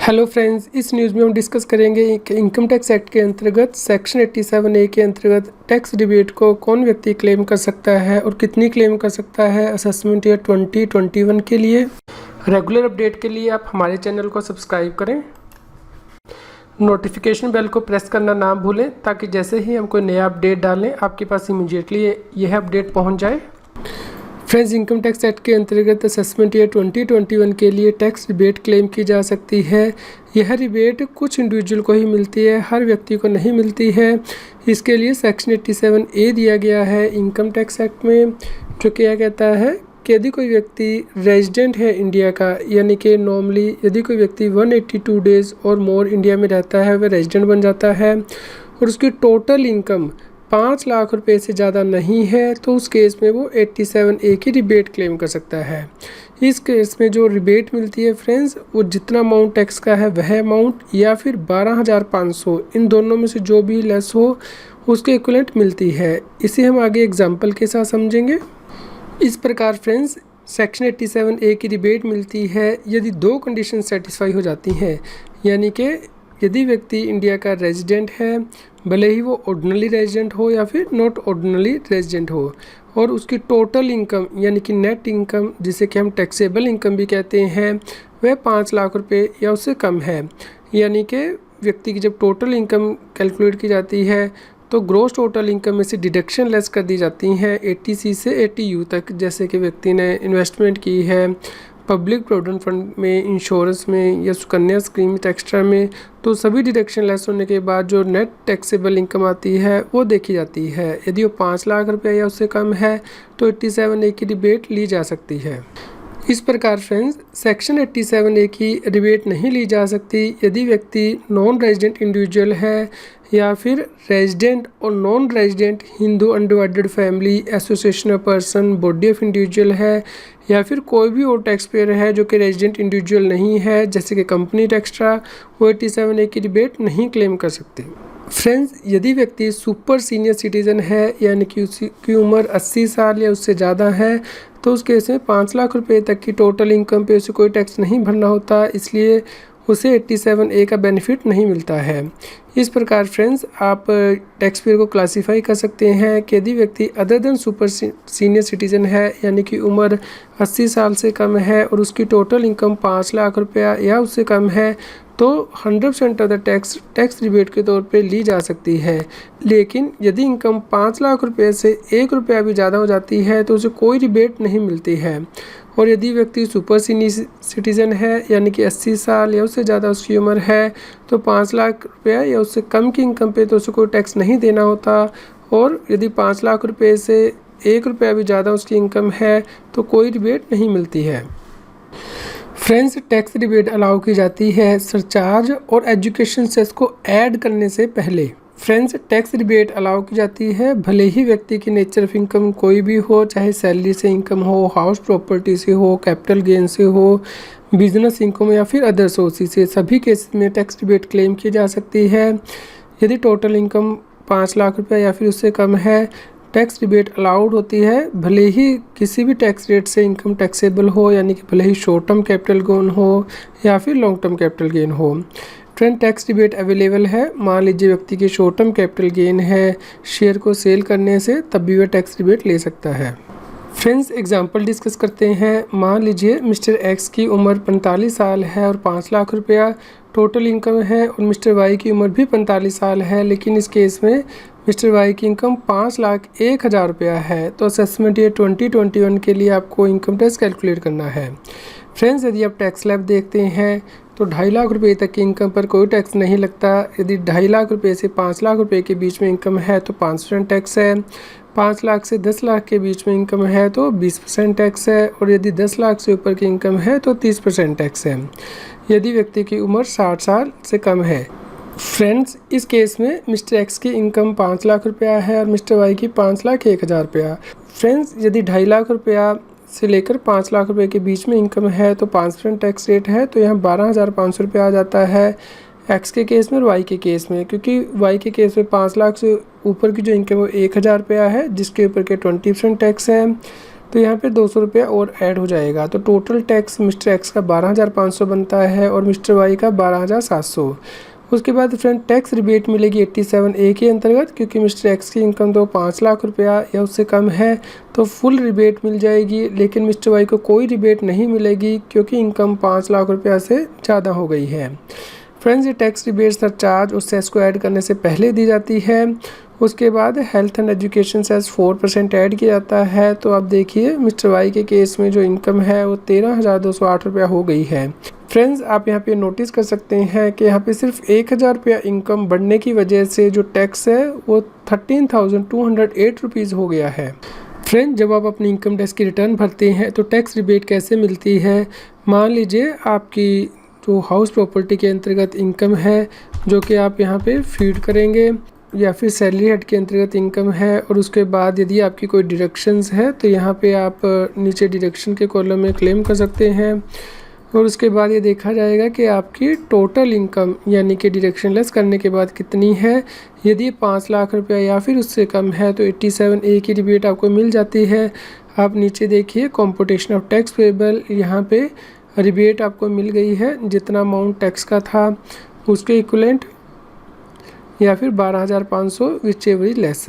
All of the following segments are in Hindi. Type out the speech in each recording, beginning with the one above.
हेलो फ्रेंड्स, इस न्यूज़ में हम डिस्कस करेंगे कि इनकम टैक्स एक्ट के अंतर्गत सेक्शन 87A के अंतर्गत टैक्स रिबेट को कौन व्यक्ति क्लेम कर सकता है और कितनी क्लेम कर सकता है असेसमेंट ईयर 2021 के लिए। रेगुलर अपडेट के लिए आप हमारे चैनल को सब्सक्राइब करें, नोटिफिकेशन बेल को प्रेस करना ना भूलें ताकि जैसे ही हम कोई नया अपडेट डालें आपके पास इमीडिएटली यह अपडेट पहुँच जाए। फ्रेंड्स, इनकम टैक्स एक्ट के अंतर्गत असेसमेंट ईयर 2021 के लिए टैक्स रिबेट क्लेम की जा सकती है। यह रिबेट कुछ इंडिविजुअल को ही मिलती है, हर व्यक्ति को नहीं मिलती है। इसके लिए सेक्शन 87A दिया गया है इनकम टैक्स एक्ट में, जो क्या कहता है कि यदि कोई व्यक्ति रेजिडेंट है इंडिया का, यानी कि नॉर्मली यदि कोई व्यक्ति 182 डेज़ और मोर इंडिया में रहता है, वह रेजिडेंट बन जाता है और उसकी टोटल इनकम 5 लाख रुपए से ज़्यादा नहीं है, तो उस केस में वो 87A की रिबेट क्लेम कर सकता है। इस केस में जो रिबेट मिलती है फ्रेंड्स, वो जितना अमाउंट टैक्स का है वह अमाउंट या फिर 12,500, इन दोनों में से जो भी लेस हो उसके इक्विवेलेंट मिलती है। इसे हम आगे एग्जाम्पल के साथ समझेंगे। इस प्रकार फ्रेंड्स, सेक्शन 87A की रिबेट मिलती है यदि दो कंडीशन सेटिस्फाई हो जाती हैं, यानी कि यदि व्यक्ति इंडिया का रेजिडेंट है, भले ही वो ऑर्डिनरी रेजिडेंट हो या फिर नॉट ऑर्डिनरी रेजिडेंट हो, और उसकी टोटल इनकम यानी कि नेट इनकम, जिसे कि हम टैक्सेबल इनकम भी कहते हैं, वह 5 लाख रुपए या उससे कम है। यानी कि व्यक्ति की जब टोटल इनकम कैलकुलेट की जाती है तो ग्रॉस टोटल इनकम में से डिडक्शन लेस कर दी जाती हैं 80C से 80U तक। जैसे कि व्यक्ति ने इन्वेस्टमेंट की है पब्लिक प्रोविडेंट फंड में, इंश्योरेंस में या सुकन्या स्कीम एक्स्ट्रा में, तो सभी डिडक्शन लेस होने के बाद जो नेट टैक्सेबल इनकम आती है वो देखी जाती है। यदि वो 5 लाख रुपये या उससे कम है तो 87A की रिबेट ली जा सकती है। इस प्रकार फ्रेंड्स, सेक्शन 87A की रिबेट नहीं ली जा सकती यदि व्यक्ति नॉन रेजिडेंट इंडिविजुअल है या फिर रेजिडेंट और non resident Hindu undivided family association of person body of individual है, या फिर कोई भी और टैक्स पेयर है जो कि रेजिडेंट इंडिविजुअल नहीं है, जैसे कि कंपनी एक्स्ट्रा, वो 87A की रिबेट नहीं क्लेम कर सकते। फ्रेंड्स, यदि व्यक्ति सुपर सीनियर सिटीज़न है यानी कि उसकी उम्र 80 साल या उससे ज़्यादा है, तो उस केस में 5 लाख रुपए तक की टोटल इनकम पे उसे कोई टैक्स नहीं भरना होता, इसलिए उसे 87A का बेनिफिट नहीं मिलता है। इस प्रकार फ्रेंड्स, आप टैक्स पेयर को क्लासीफाई कर सकते हैं कि यदि व्यक्ति other than super senior citizen है, यानी कि उम्र 80 साल से कम है और उसकी टोटल इनकम 5 लाख रुपया या उससे कम है, तो 100% ऑफ द टैक्स रिबेट के तौर पे ली जा सकती है। लेकिन यदि इनकम 5 लाख रुपए से 1 रुपया भी ज़्यादा हो जाती है तो उसे कोई रिबेट नहीं मिलती है। और यदि व्यक्ति सुपर सीनियर सिटीज़न है, यानी कि 80 साल या उससे ज़्यादा उसकी उम्र है, तो 5 लाख रुपया या उससे कम की इनकम पे तो उसे कोई टैक्स नहीं देना होता। और यदि 5 लाख रुपये से 1 रुपया भी ज़्यादा उसकी इनकम है तो कोई रिबेट नहीं मिलती है। फ्रेंड्स, टैक्स रिबेट अलाउ की जाती है सरचार्ज और एजुकेशन सेस को ऐड करने से पहले। फ्रेंड्स, टैक्स रिबेट अलाउ की जाती है भले ही व्यक्ति की नेचर ऑफ इनकम कोई भी हो, चाहे सैलरी से इनकम हो, हाउस प्रॉपर्टी से हो, कैपिटल गेन से हो, बिजनेस इनकम या फिर अदर सोर्सेज से, सभी केस में टैक्स रिबेट क्लेम की जा सकती है। यदि टोटल इनकम 5 लाख रुपये या फिर उससे कम है, टैक्स रिबेट अलाउड होती है भले ही किसी भी टैक्स रेट से इनकम टैक्सेबल हो, यानी कि भले ही शॉर्ट टर्म कैपिटल गेन हो या फिर लॉन्ग टर्म कैपिटल गेन हो। फ्रेंड, टैक्स रिबेट अवेलेबल है। मान लीजिए व्यक्ति की शॉर्ट टर्म कैपिटल गेन है शेयर को सेल करने से, तब भी वह टैक्स रिबेट ले सकता है। फ्रेंड्स, एग्जांपल डिस्कस करते हैं। मान लीजिए मिस्टर एक्स की उम्र 45 साल है और 5 लाख रुपया टोटल इनकम है, और मिस्टर वाई की उम्र भी 45 साल है, लेकिन इस केस में मिस्टर वाई की इनकम 5,01,000 रुपया है। तो असेसमेंट ईयर 2021 के लिए आपको इनकम टैक्स कैलकुलेट करना है। फ्रेंड्स, यदि आप टैक्स स्लैब देखते हैं तो 2.5 लाख रुपये तक की इनकम पर कोई टैक्स नहीं लगता। यदि 2.5 लाख रुपये से 5 लाख रुपये के बीच में इनकम है तो 5% टैक्स है। 5 लाख से 10 लाख के बीच में इनकम है तो 20% टैक्स है, और यदि 10 लाख से ऊपर की इनकम है तो 30% टैक्स है, यदि व्यक्ति की उम्र 60 साल से कम है। फ्रेंड्स, इस केस में मिस्टर एक्स की इनकम 5 लाख रुपया है और मिस्टर वाई की 5,01,000 रुपया। फ्रेंड्स, यदि 2.5 लाख रुपया से लेकर 5 लाख रुपए के बीच में इनकम है तो 5% टैक्स रेट है, तो यहाँ 12,500 रुपया आ जाता है एक्स के केस में और वाई के केस में। क्योंकि वाई के केस में 5 लाख से ऊपर की जो इनकम है वो 1,000 रुपया है, जिसके ऊपर के 20% टैक्स है। तो यहाँ पे 200 रुपया और ऐड हो जाएगा। तो टोटल टैक्स मिस्टर एक्स का 12,500 बनता है और मिस्टर वाई का 12,700। उसके बाद फ्रेंड टैक्स रिबेट मिलेगी 87A के अंतर्गत, क्योंकि मिस्टर एक्स की इनकम तो 5 लाख रुपया या उससे कम है तो फुल रिबेट मिल जाएगी, लेकिन मिस्टर वाई को कोई रिबेट नहीं मिलेगी क्योंकि इनकम 5 लाख रुपया से ज़्यादा हो गई है। फ्रेंड्स, ये टैक्स रिबेट सरचार्ज और सेस को ऐड करने से पहले दी जाती है। उसके बाद health and education cess 4% add किया जाता है। तो आप देखिए मिस्टर वाई के केस में जो इनकम है वो 13,208 रुपया हो गई है। फ्रेंड्स, आप यहाँ पे नोटिस कर सकते हैं कि यहाँ पे सिर्फ 1,000 रुपया इनकम बढ़ने की वजह से जो टैक्स है वो 13,208 रुपीज़ हो गया है। फ्रेंड, जब आप अपनी इनकम टैक्स की रिटर्न भरते हैं तो टैक्स रिबेट कैसे मिलती है? मान लीजिए आपकी जो हाउस प्रॉपर्टी के अंतर्गत इनकम है जो कि आप यहाँ पे फीड करेंगे, या फिर सैलरी हेड के अंतर्गत इनकम है, और उसके बाद यदि आपकी कोई डिडक्शंस है तो यहाँ पे आप नीचे डिडक्शन के कॉलम में क्लेम कर सकते हैं। और उसके बाद ये देखा जाएगा कि आपकी टोटल इनकम यानी कि डिडक्शन लेस करने के बाद कितनी है। यदि 5 लाख रुपया या फिर उससे कम है तो 87A की रिबेट आपको मिल जाती है। आप नीचे देखिए कॉम्पुटेशन ऑफ टैक्स पेबल, यहाँ पे रिबेट आपको मिल गई है जितना अमाउंट टैक्स का था उसके इक्विवेलेंट, या फिर 12,500 which ever less.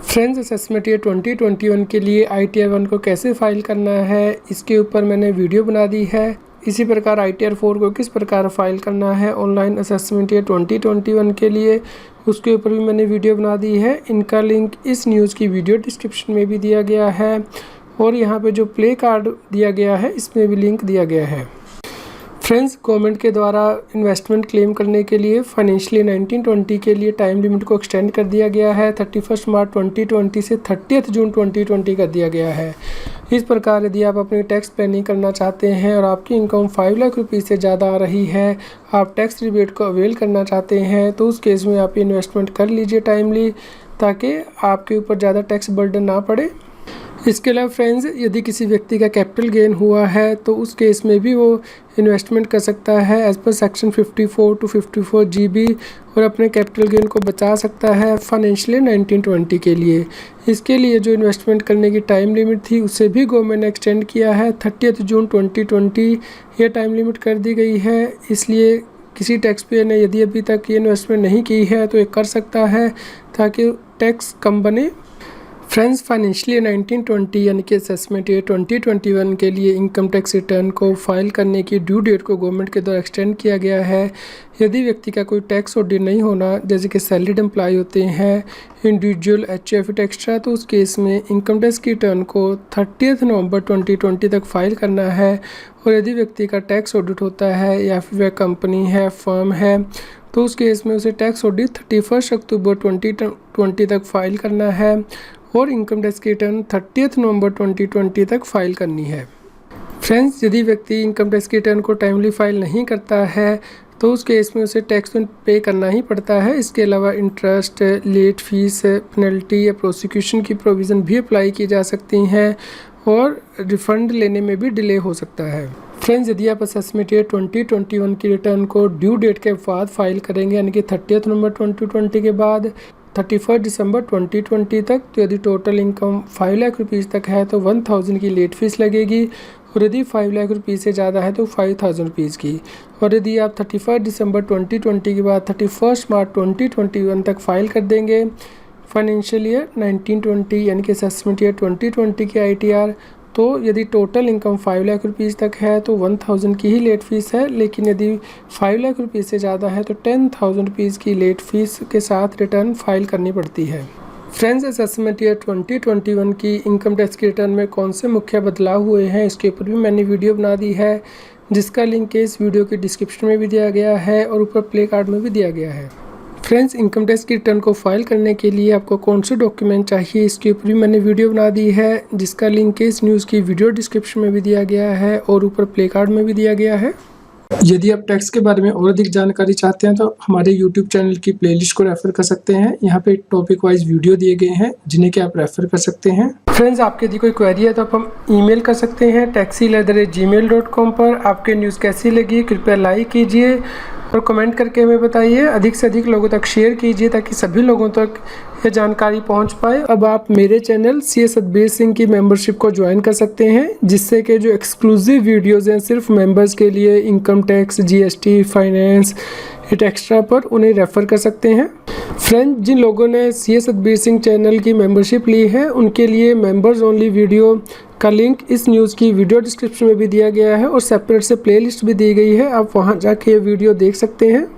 Friends, assessment year 2021 के लिए ITR 1 को कैसे फाइल करना है इसके ऊपर मैंने वीडियो बना दी है। इसी प्रकार ITR 4 को किस प्रकार फाइल करना है ऑनलाइन असेसमेंट ईयर 2021 के लिए, उसके ऊपर भी मैंने वीडियो बना दी है। इनका लिंक इस न्यूज़ की वीडियो डिस्क्रिप्शन में भी दिया गया है, और यहाँ पे जो प्ले कार्ड दिया गया है इसमें भी लिंक दिया गया है। फ्रेंड्स, गवर्नमेंट के द्वारा इन्वेस्टमेंट क्लेम करने के लिए फाइनेंशियल 1920 के लिए टाइम लिमिट को एक्सटेंड कर दिया गया है। 31 मार्च 2020 से 30 जून 2020 कर दिया गया है। इस प्रकार यदि आप अपनी टैक्स प्लानिंग करना चाहते हैं और आपकी इनकम 5 लाख रुपये से ज़्यादा आ रही है, आप टैक्स रिबेट को अवेल करना चाहते हैं, तो उस केस में आप इन्वेस्टमेंट कर लीजिए टाइमली, ताकि आपके ऊपर ज़्यादा टैक्स बर्डन ना पड़े। इसके अलावा फ्रेंड्स, यदि किसी व्यक्ति का कैपिटल गेन हुआ है तो उस केस में भी वो इन्वेस्टमेंट कर सकता है as per section 54 to 54 GB, और अपने कैपिटल गेन को बचा सकता है फाइनेंशियल 1920 के लिए। इसके लिए जो इन्वेस्टमेंट करने की टाइम लिमिट थी उसे भी गवर्नमेंट ने एक्सटेंड किया है। 30 जून 2020 ये टाइम लिमिट कर दी गई है। इसलिए किसी टैक्स पेयर ने यदि अभी तक ये इन्वेस्टमेंट नहीं की है तो ये कर सकता है ताकि टैक्स कम बने। फ्रेंड्स, फाइनेंशियल 1920 यानी कि असेसमेंट ईयर 2021 के लिए इनकम टैक्स रिटर्न को फाइल करने की ड्यू डेट को गवर्नमेंट के द्वारा एक्सटेंड किया गया है। यदि व्यक्ति का कोई टैक्स ऑडिट नहीं होना, जैसे कि सैलरीड एम्प्लॉय होते हैं, इंडिविजुअल, HUF एक्स्ट्रा, तो उस केस में इनकम टैक्स की रिटर्न को 30 नवंबर 2020 तक फाइल करना है। और यदि व्यक्ति का टैक्स ऑडिट होता है या फिर वह कंपनी है, फर्म है, तो उस केस में उसे टैक्स ऑडिट 31 अक्टूबर 2020 तक फाइल करना है, और इनकम टैक्स की रिटर्न 30 नवंबर 2020 तक फाइल करनी है। फ्रेंड्स, यदि व्यक्ति इनकम टैक्स की रिटर्न को टाइमली फाइल नहीं करता है तो उस केस में उसे टैक्स पे करना ही पड़ता है। इसके अलावा इंटरेस्ट, लेट फीस, पेनल्टी या प्रोसिक्यूशन की प्रोविज़न भी अप्लाई की जा सकती हैं, और रिफ़ंड लेने में भी डिले हो सकता है। फ्रेंड्स, यदि आप असेसमेंट ईयर 2021 की रिटर्न को ड्यू डेट के बाद फाइल करेंगे, यानी कि 30 नवंबर 2020 के बाद 31 दिसंबर 2020 तक, तो यदि टोटल इनकम 5 लाख रुपीज़ तक है तो 1000 की लेट फीस लगेगी, और यदि 5 लाख रुपीज़ से ज़्यादा है तो 5000 रुपीज़ की। और यदि आप 31 दिसंबर 2020 के बाद 31 मार्च 2021 तक फाइल कर देंगे फाइनेंशियल ईयर 1920 यानी कि असेसमेंट ईयर 2020 के ITR, तो यदि टोटल इनकम 5 लाख रुपीज़ तक है तो 1000 की ही लेट फीस है, लेकिन यदि 5 लाख रुपीज़ से ज़्यादा है तो 10,000 रुपीज़ की लेट फीस के साथ रिटर्न फाइल करनी पड़ती है। फ्रेंड्स, असेसमेंट ईयर 2021 की इनकम टैक्स की रिटर्न में कौन से मुख्य बदलाव हुए हैं इसके ऊपर भी मैंने वीडियो बना दी है, जिसका लिंक इस वीडियो के डिस्क्रिप्शन में भी दिया गया है और ऊपर प्ले कार्ड में भी दिया गया है। फ्रेंड्स, इनकम टैक्स की रिटर्न को फाइल करने के लिए आपको कौन से डॉक्यूमेंट चाहिए इसके ऊपर भी मैंने वीडियो बना दी है, जिसका लिंक इस न्यूज़ की वीडियो डिस्क्रिप्शन में भी दिया गया है और ऊपर प्ले कार्ड में भी दिया गया है। यदि आप टैक्स के बारे में और अधिक जानकारी चाहते हैं तो हमारे YouTube चैनल की प्लेलिस्ट को रेफर कर सकते हैं। यहाँ पे टॉपिक वाइज वीडियो दिए गए हैं जिन्हें कि आप रेफर कर सकते हैं। फ्रेंड्स, आपके यदि कोई क्वेरी है तो आप हम ईमेल कर सकते हैं taxil@gmail.com पर। आपके न्यूज़ कैसी लगी कृपया लाइक कीजिए और कमेंट करके हमें बताइए, अधिक से अधिक लोगों तक शेयर कीजिए ताकि सभी लोगों तक ये जानकारी पहुंच पाए। अब आप मेरे चैनल CS सतबीर सिंह की मेंबरशिप को ज्वाइन कर सकते हैं, जिससे कि जो एक्सक्लूसिव वीडियोज़ हैं सिर्फ मेंबर्स के लिए, income tax, GST, finance, extra पर, उन्हें रेफ़र कर सकते हैं। फ्रेंड्स, जिन लोगों ने CS सतबीर सिंह चैनल की मेंबरशिप ली है उनके लिए मेंबर्स ओनली वीडियो का लिंक इस न्यूज़ की वीडियो डिस्क्रिप्शन में भी दिया गया है और सेपरेट से प्लेलिस्ट भी दी गई है, आप वहां जाके ये वीडियो देख सकते हैं।